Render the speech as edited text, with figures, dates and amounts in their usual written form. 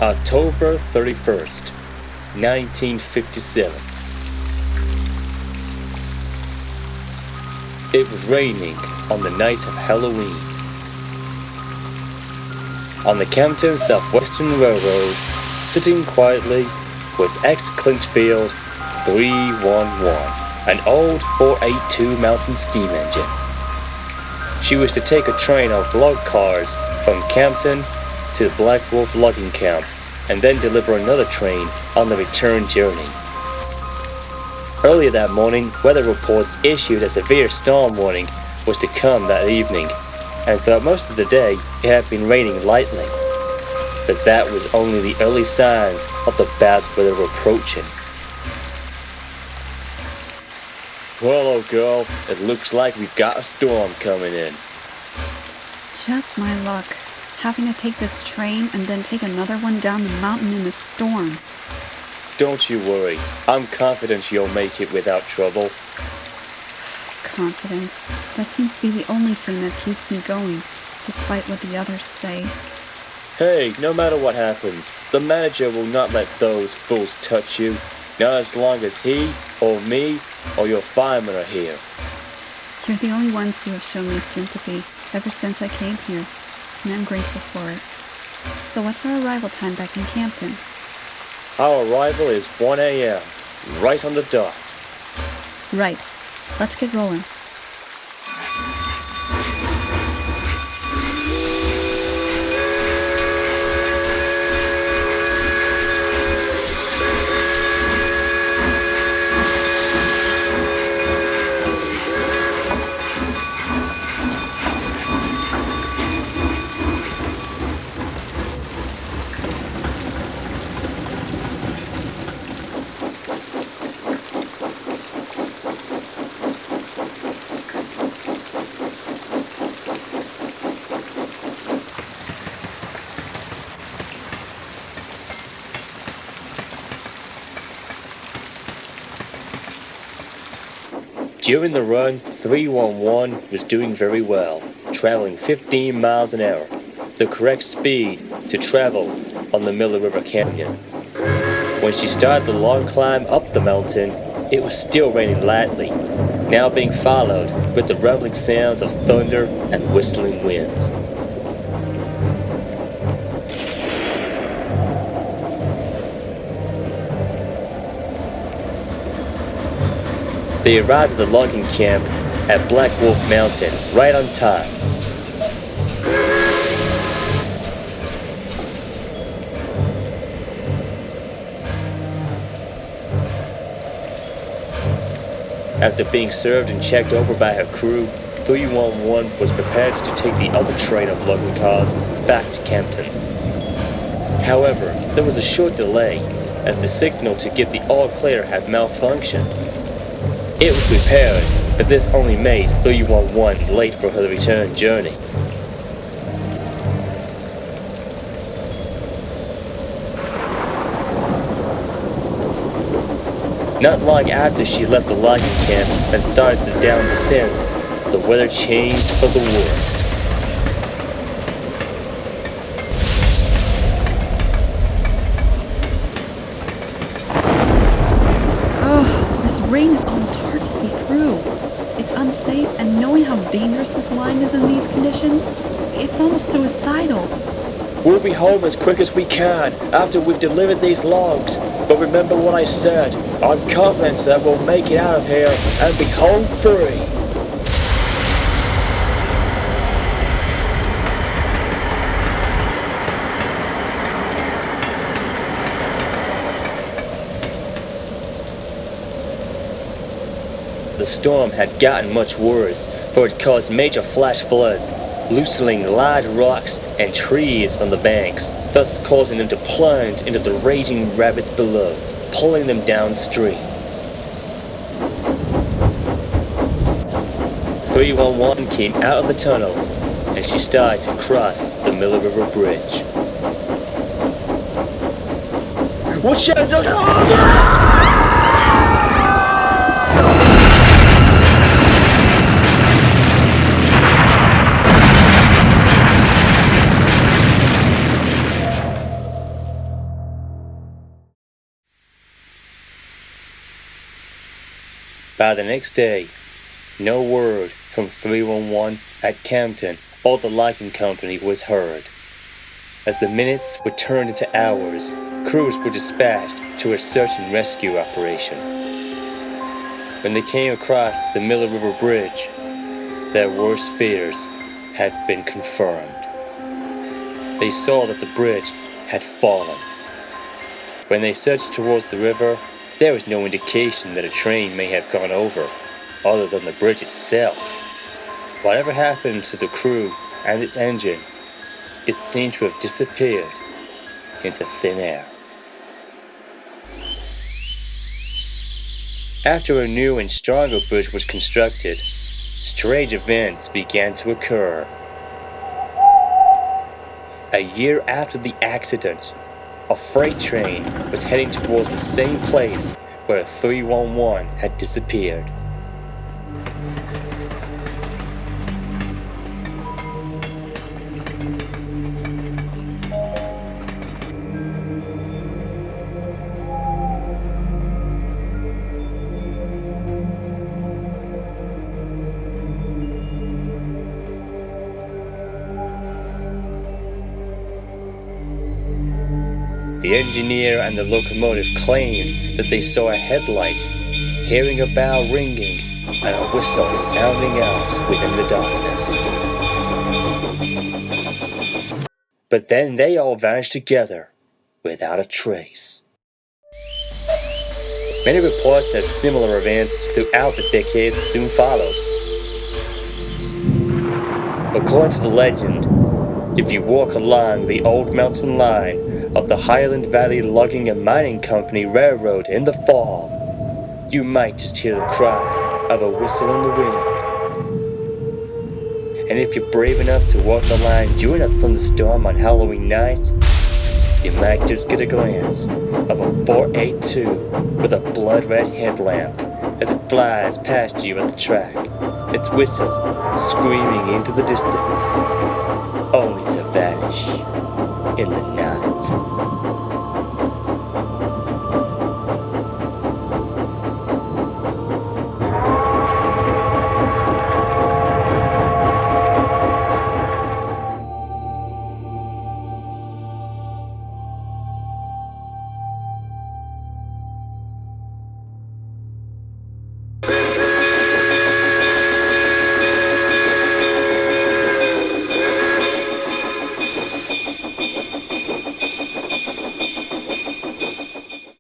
October 31st, 1957. It was raining on the night of Halloween. On the Camden Southwestern Railroad, sitting quietly, was ex-Clinchfield 311, an old 482 mountain steam engine. She was to take a train of log cars from Campton to the Black Wolf logging camp, and then deliver another train on the return journey. Earlier that morning, weather reports issued a severe storm warning was to come that evening, and throughout most of the day it had been raining lightly. But that was only the early signs of the bad weather approaching. Well, old girl, it looks like we've got a storm coming in. Just my luck. Having to take this train and then take another one down the mountain in a storm. Don't you worry. I'm confident you'll make it without trouble. Confidence. That seems to be the only thing that keeps me going, despite what the others say. Hey, no matter what happens, the manager will not let those fools touch you. Not as long as he, or me, or your fireman are here. You're the only ones who have shown me sympathy ever since I came here, and I'm grateful for it. So what's our arrival time back in Campton? Our arrival is 1 a.m., right on the dot. Right. Let's get rolling. During the run, 311 was doing very well, traveling 15 miles an hour, the correct speed to travel on the Miller River Canyon. When she started the long climb up the mountain, it was still raining lightly, now being followed with the rumbling sounds of thunder and whistling winds. They arrived at the logging camp at Black Wolf Mountain right on time. After being served and checked over by her crew, 311 was prepared to take the other train of logging cars back to Campton. However, there was a short delay as the signal to give the all clear had malfunctioned. It was repaired, but this only made 311 late for her return journey. Not long after she left the logging camp and started the down descent, the weather changed for the worst. This rain is almost hard to see through. It's unsafe, and knowing how dangerous this line is in these conditions, it's almost suicidal. We'll be home as quick as we can after we've delivered these logs. But remember what I said. I'm confident that we'll make it out of here and be home free. The storm had gotten much worse, for it caused major flash floods, loosening large rocks and trees from the banks, thus causing them to plunge into the raging rapids below, pulling them downstream. 311 came out of the tunnel, and she started to cross the Miller River Bridge. Watch out! By the next day, no word from 311 at Campton or the Lighting Company was heard. As the minutes were turned into hours, crews were dispatched to a search and rescue operation. When they came across the Miller River Bridge, their worst fears had been confirmed. They saw that the bridge had fallen. When they searched towards the river, there was no indication that a train may have gone over, other than the bridge itself. Whatever happened to the crew and its engine, it seemed to have disappeared into thin air. After a new and stronger bridge was constructed, strange events began to occur. A year after the accident, a freight train was heading towards the same place where 311 had disappeared. The engineer and the locomotive claimed that they saw a headlight, hearing a bell ringing, and a whistle sounding out within the darkness. But then they all vanished together, without a trace. Many reports of similar events throughout the decades soon followed. According to the legend, if you walk along the old mountain line of the Highland Valley Logging and Mining Company Railroad in the fall, you might just hear the cry of a whistle in the wind. And if you're brave enough to walk the line during a thunderstorm on Halloween night, you might just get a glance of a 482 with a blood-red headlamp as it flies past you at the track, its whistle screaming into the distance, only to vanish in the night.